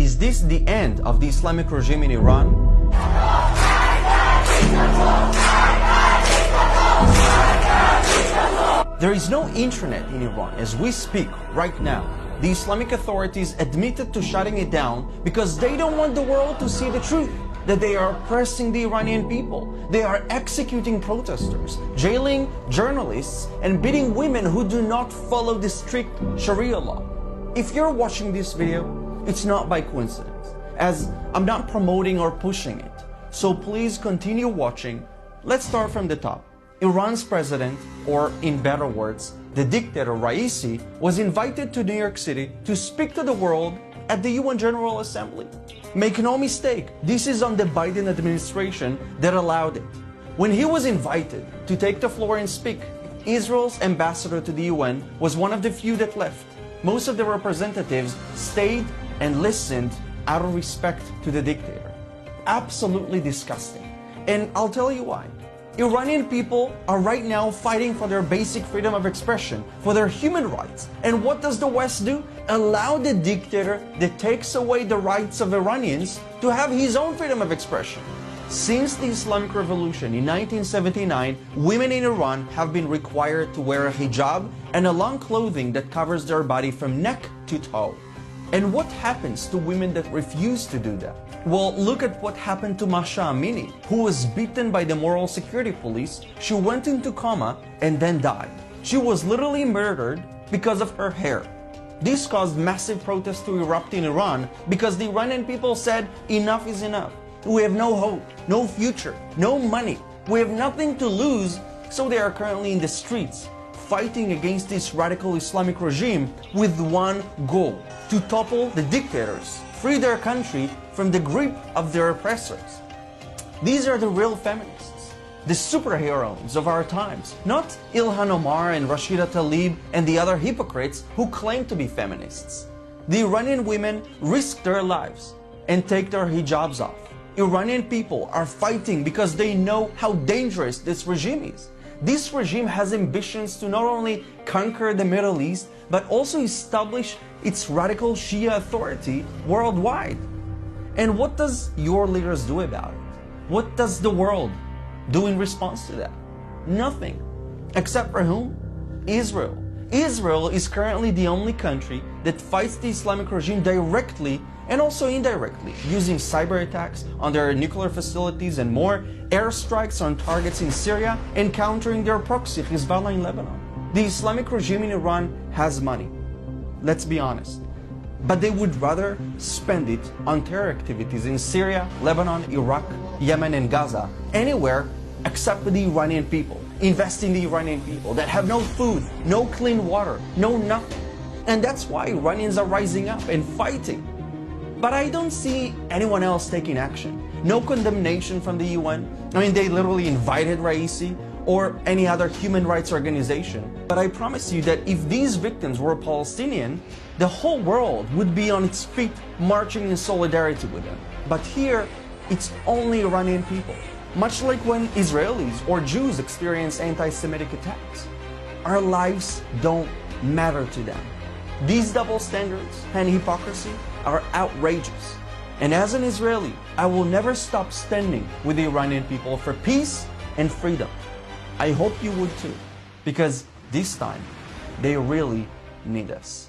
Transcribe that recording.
Is this the end of the Islamic regime in Iran? There is no internet in Iran as we speak right now. The Islamic authorities admitted to shutting it down because they don't want the world to see the truth, that they are oppressing the Iranian people. They are executing protesters, jailing journalists, and beating women who do not follow the strict Sharia law. If you're watching this video, it's not by coincidence, as I'm not promoting or pushing it. So please continue watching. Let's start from the top. Iran's president, or in better words, the dictator Raisi, was invited to New York City to speak to the world at the UN General Assembly. Make no mistake, this is on the Biden administration that allowed it. When he was invited to take the floor and speak, Israel's ambassador to the UN was one of the few that left. Most of the representatives stayed and listened out of respect to the dictator. Absolutely disgusting. And I'll tell you why. Iranian people are right now fighting for their basic freedom of expression, for their human rights. And what does the West do? Allow the dictator that takes away the rights of Iranians to have his own freedom of expression. Since the Islamic Revolution in 1979, women in Iran have been required to wear a hijab and a long clothing that covers their body from neck to toe. And what happens to women that refuse to do that? Well, look at what happened to Mahsa Amini, who was beaten by the moral security police. She went into coma and then died. She was literally murdered because of her hair. This caused massive protests to erupt in Iran because the Iranian people said enough is enough. We have no hope, no future, no money. We have nothing to lose, so they are currently in the streets fighting against this radical Islamic regime with one goal: to topple the dictators, free their country from the grip of their oppressors. These are the real feminists, the superheroes of our times, not Ilhan Omar and Rashida Tlaib and the other hypocrites who claim to be feminists. The Iranian women risk their lives and take their hijabs off. Iranian people are fighting because they know how dangerous this regime is. This regime has ambitions to not only conquer the Middle East, but also establish its radical Shia authority worldwide. And what does your leaders do about it? What does the world do in response to that? Nothing. Except for whom? Israel. Israel is currently the only country that fights the Islamic regime directly and also indirectly, using cyber attacks on their nuclear facilities and more, airstrikes on targets in Syria, and countering their proxy Hezbollah in Lebanon. The Islamic regime in Iran has money. Let's be honest. But they would rather spend it on terror activities in Syria, Lebanon, Iraq, Yemen, and Gaza, anywhere except for the Iranian people. Invest in the Iranian people that have no food, no clean water, no nothing. And that's why Iranians are rising up and fighting. But I don't see anyone else taking action. No condemnation from the UN. I mean, they literally invited Raisi or any other human rights organization. But I promise you that if these victims were Palestinian, the whole world would be on its feet marching in solidarity with them. But here, it's only Iranian people. Much like when Israelis or Jews experience anti-Semitic attacks. Our lives don't matter to them. These double standards and hypocrisy are outrageous. And as an Israeli, I will never stop standing with the Iranian people for peace and freedom. I hope you would too, because this time, they really need us.